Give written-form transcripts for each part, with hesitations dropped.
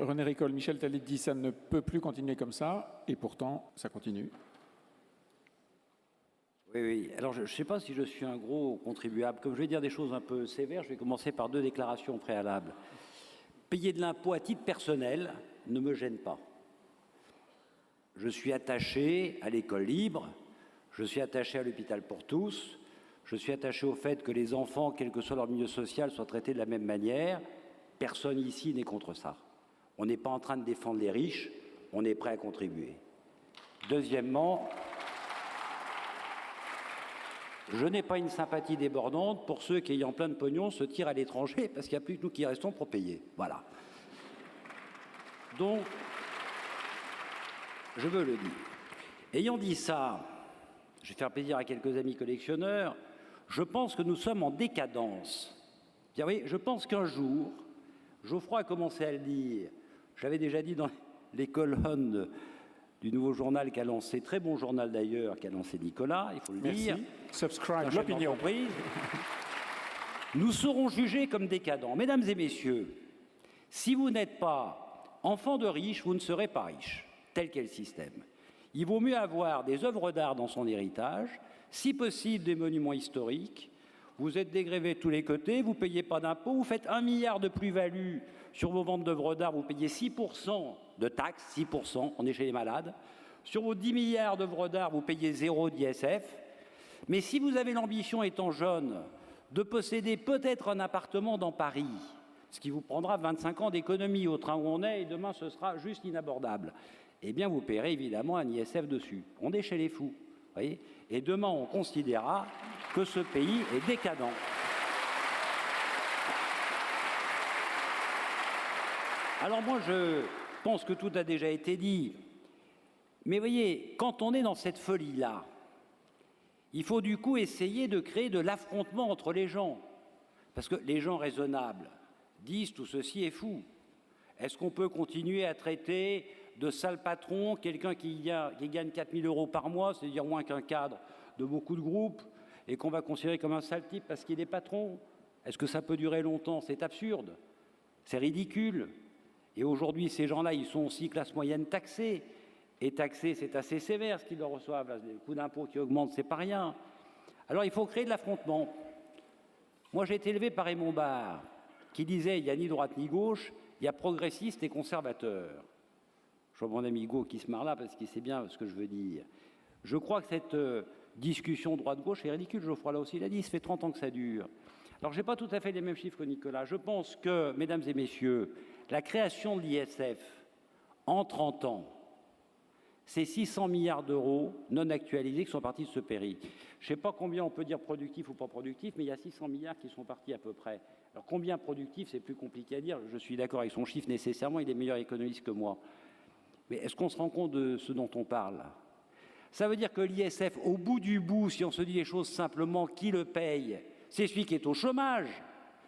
René Ricol, Michel Tallet dit ça ne peut plus continuer comme ça, et pourtant, ça continue. Oui, oui. Alors, je ne sais pas si je suis un gros contribuable. Comme je vais dire des choses un peu sévères, je vais commencer par 2 déclarations préalables. Payer de l'impôt à titre personnel ne me gêne pas. Je suis attaché à l'école libre, je suis attaché à l'hôpital pour tous, je suis attaché au fait que les enfants, quel que soit leur milieu social, soient traités de la même manière. Personne ici n'est contre ça. On n'est pas en train de défendre les riches, on est prêt à contribuer. Deuxièmement, je n'ai pas une sympathie débordante pour ceux qui, ayant plein de pognon, se tirent à l'étranger parce qu'il n'y a plus que nous qui restons pour payer. Voilà. Donc, je veux le dire. Ayant dit ça, je vais faire plaisir à quelques amis collectionneurs, je pense que nous sommes en décadence. Vous voyez, je pense qu'un jour, Geoffroy a commencé à le dire, j'avais déjà dit dans les colonnes du nouveau journal qu'a lancé, très bon journal d'ailleurs, qu'a lancé Nicolas, il faut le dire. Subscribe l'opinion. Nous serons jugés comme décadents. Mesdames et messieurs, si vous n'êtes pas enfant de riches, vous ne serez pas riche, tel qu'est le système. Il vaut mieux avoir des œuvres d'art dans son héritage, si possible des monuments historiques. Vous êtes dégrévé de tous les côtés, vous ne payez pas d'impôts, vous faites 1 milliard de plus-value sur vos ventes d'œuvres d'art, vous payez 6% de taxes, 6%, on est chez les malades. Sur vos 10 milliards d'œuvres d'art, vous payez 0 d'ISF. Mais si vous avez l'ambition, étant jeune, de posséder peut-être un appartement dans Paris, ce qui vous prendra 25 ans d'économie au train où on est, et demain ce sera juste inabordable, eh bien vous paierez évidemment un ISF dessus. On est chez les fous, voyez. Et demain on considérera que ce pays est décadent. Alors moi je pense que tout a déjà été dit, mais voyez, quand on est dans cette folie-là, il faut du coup essayer de créer de l'affrontement entre les gens, parce que les gens raisonnables disent tout ceci est fou. Est-ce qu'on peut continuer à traiter de sale patron quelqu'un qui gagne 4 000 € par mois, c'est-à-dire moins qu'un cadre de beaucoup de groupes, et qu'on va considérer comme un sale type parce qu'il est patron? Est-ce que ça peut durer longtemps? C'est absurde, c'est ridicule. Et aujourd'hui, ces gens-là, ils sont aussi classe moyenne taxés. Et taxés, c'est assez sévère ce qu'ils leur reçoivent. Là, les coûts d'impôt qui augmentent, c'est pas rien. Alors il faut créer de l'affrontement. Moi, j'ai été élevé par Raymond Barre, qui disait il n'y a ni droite ni gauche, il y a progressistes et conservateurs. Je vois mon ami Hugo qui se marre là parce qu'il sait bien ce que je veux dire. Je crois que cette discussion droite-gauche est ridicule. Geoffroy là aussi l'a dit, ça fait 30 ans que ça dure. Alors je n'ai pas tout à fait les mêmes chiffres que Nicolas. Je pense que, mesdames et messieurs, la création de l'ISF en 30 ans, c'est 600 milliards d'euros non actualisés qui sont partis de ce péri. Je ne sais pas combien on peut dire productif ou pas productif, mais il y a 600 milliards qui sont partis à peu près. Alors combien productif, c'est plus compliqué à dire. Je suis d'accord avec son chiffre nécessairement, il est meilleur économiste que moi. Mais est-ce qu'on se rend compte de ce dont on parle? Ça veut dire que l'ISF, au bout du bout, si on se dit les choses simplement, qui le paye? C'est celui qui est au chômage.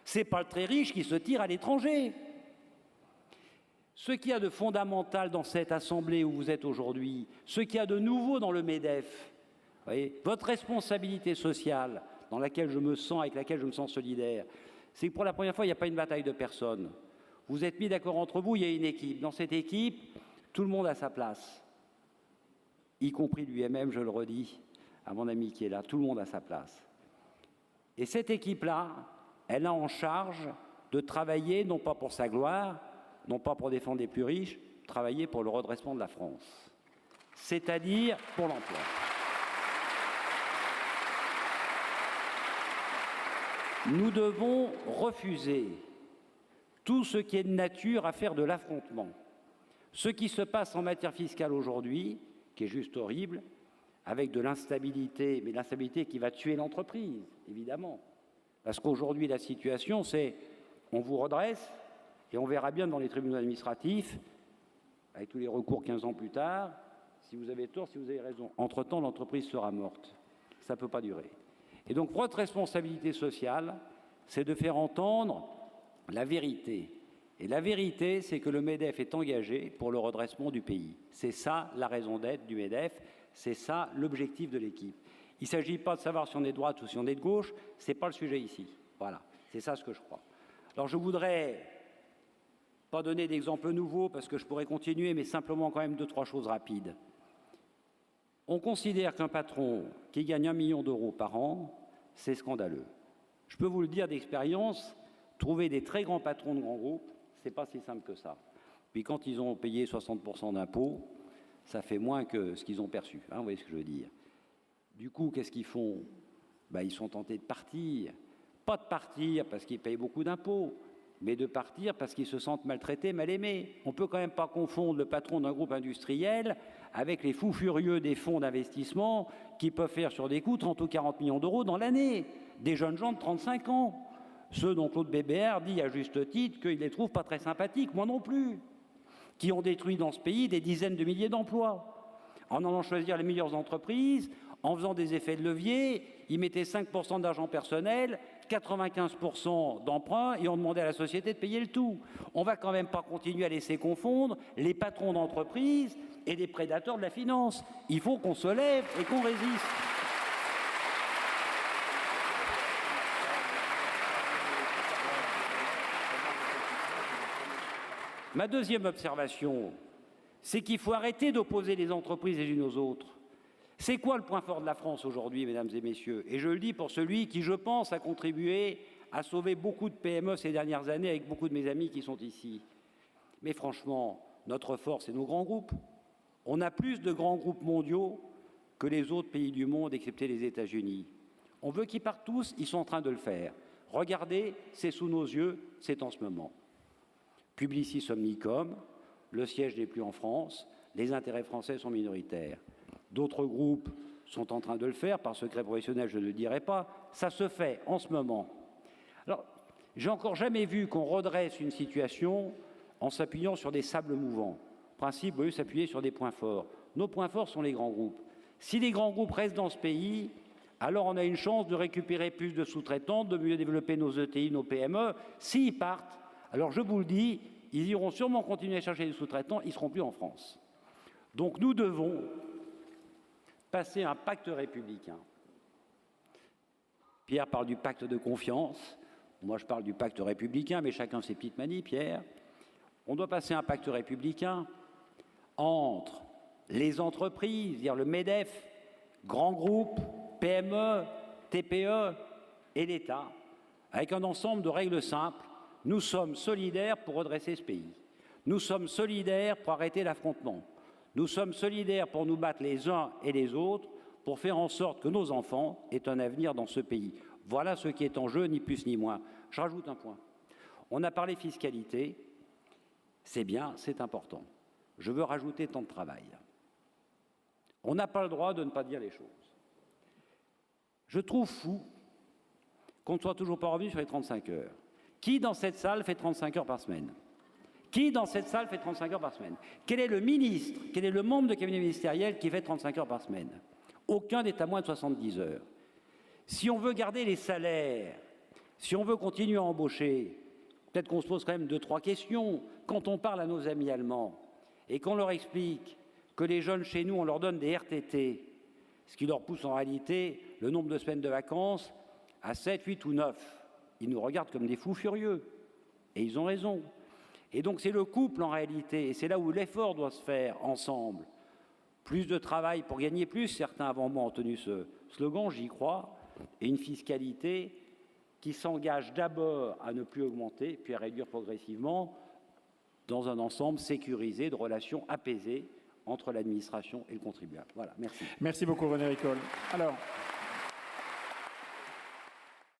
Ce n'est pas le très riche qui se tire à l'étranger. Ce qu'il y a de fondamental dans cette assemblée où vous êtes aujourd'hui, ce qu'il y a de nouveau dans le MEDEF, voyez, votre responsabilité sociale, dans laquelle je me sens, avec laquelle je me sens solidaire, c'est que pour la première fois, il n'y a pas une bataille de personnes. Vous êtes mis d'accord entre vous, il y a une équipe. Dans cette équipe, tout le monde a sa place, y compris lui-même, je le redis, à mon ami qui est là, tout le monde a sa place. Et cette équipe-là, elle a en charge de travailler, non pas pour sa gloire, non pas pour défendre les plus riches, travailler pour le redressement de la France, c'est-à-dire pour l'emploi. Nous devons refuser tout ce qui est de nature à faire de l'affrontement. Ce qui se passe en matière fiscale aujourd'hui, qui est juste horrible, avec de l'instabilité, mais l'instabilité qui va tuer l'entreprise, évidemment. Parce qu'aujourd'hui, la situation, c'est on vous redresse, et on verra bien dans les tribunaux administratifs, avec tous les recours 15 ans plus tard, si vous avez tort, si vous avez raison. Entre-temps, l'entreprise sera morte. Ça ne peut pas durer. Et donc, votre responsabilité sociale, c'est de faire entendre la vérité. Et la vérité, c'est que le MEDEF est engagé pour le redressement du pays. C'est ça la raison d'être du MEDEF, c'est ça l'objectif de l'équipe. Il ne s'agit pas de savoir si on est de droite ou si on est de gauche, ce n'est pas le sujet ici. Voilà, c'est ça ce que je crois. Alors je voudrais Pas donner d'exemple nouveau parce que je pourrais continuer, mais simplement quand même 2-3 choses rapides. On considère qu'un patron qui gagne 1 million d'euros par an, c'est scandaleux. Je peux vous le dire d'expérience, trouver des très grands patrons de grands groupes, c'est pas si simple que ça. Puis quand ils ont payé 60% d'impôts, ça fait moins que ce qu'ils ont perçu. Hein, vous voyez ce que je veux dire. Du coup, qu'est-ce qu'ils font? Ils sont tentés de partir. Pas de partir parce qu'ils payent beaucoup d'impôts, mais de partir parce qu'ils se sentent maltraités, mal aimés. On ne peut quand même pas confondre le patron d'un groupe industriel avec les fous furieux des fonds d'investissement qui peuvent faire sur des coups 30 ou 40 millions d'euros dans l'année. Des jeunes gens de 35 ans. Ceux dont Claude Bébert dit à juste titre qu'il les trouve pas très sympathiques, moi non plus, qui ont détruit dans ce pays des dizaines de milliers d'emplois. En allant choisir les meilleures entreprises, en faisant des effets de levier, ils mettaient 5% d'argent personnel, 95% d'emprunts et on demandait à la société de payer le tout. On ne va quand même pas continuer à laisser confondre les patrons d'entreprise et les prédateurs de la finance. Il faut qu'on se lève et qu'on résiste. Ma deuxième observation, c'est qu'il faut arrêter d'opposer les entreprises les unes aux autres. C'est quoi le point fort de la France aujourd'hui, mesdames et messieurs? Et je le dis pour celui qui, je pense, a contribué à sauver beaucoup de PME ces dernières années avec beaucoup de mes amis qui sont ici. Mais franchement, notre force, c'est nos grands groupes. On a plus de grands groupes mondiaux que les autres pays du monde, excepté les États-Unis. On veut qu'ils partent tous, ils sont en train de le faire. Regardez, c'est sous nos yeux, c'est en ce moment. Publicis Omnicom, le siège n'est plus en France, les intérêts français sont minoritaires. D'autres groupes sont en train de le faire, par secret professionnel, je ne le dirai pas. Ça se fait en ce moment. Alors, j'ai encore jamais vu qu'on redresse une situation en s'appuyant sur des sables mouvants. Principe, au lieu de s'appuyer sur des points forts. Nos points forts sont les grands groupes. Si les grands groupes restent dans ce pays, alors on a une chance de récupérer plus de sous-traitants, de mieux développer nos ETI, nos PME. S'ils partent, alors je vous le dis, ils iront sûrement continuer à chercher des sous-traitants, ils ne seront plus en France. Donc nous devons passer un pacte républicain. Pierre parle du pacte de confiance, moi je parle du pacte républicain, mais chacun ses petites manies, Pierre. On doit passer un pacte républicain entre les entreprises, dire le MEDEF, grands groupes, PME, TPE et l'État, avec un ensemble de règles simples. Nous sommes solidaires pour redresser ce pays. Nous sommes solidaires pour arrêter l'affrontement. Nous sommes solidaires pour nous battre les uns et les autres, pour faire en sorte que nos enfants aient un avenir dans ce pays. Voilà ce qui est en jeu, ni plus ni moins. Je rajoute un point. On a parlé fiscalité, c'est bien, c'est important. Je veux rajouter temps de travail. On n'a pas le droit de ne pas dire les choses. Je trouve fou qu'on ne soit toujours pas revenu sur les 35 heures. Qui dans cette salle fait 35 heures par semaine? Qui dans cette salle fait 35 heures par semaine? Quel est le ministre, quel est le membre de cabinet ministériel qui fait 35 heures par semaine? Aucun n'est à moins de 70 heures. Si on veut garder les salaires, si on veut continuer à embaucher, peut-être qu'on se pose quand même 2-3 questions. Quand on parle à nos amis allemands et qu'on leur explique que les jeunes chez nous, on leur donne des RTT, ce qui leur pousse en réalité le nombre de semaines de vacances à 7, 8 ou 9. Ils nous regardent comme des fous furieux. Et ils ont raison. Et donc c'est le couple en réalité, et c'est là où l'effort doit se faire ensemble. Plus de travail pour gagner plus, certains avant moi ont tenu ce slogan, j'y crois, et une fiscalité qui s'engage d'abord à ne plus augmenter, puis à réduire progressivement dans un ensemble sécurisé de relations apaisées entre l'administration et le contribuable. Voilà, merci. Merci beaucoup René Ricol. Alors,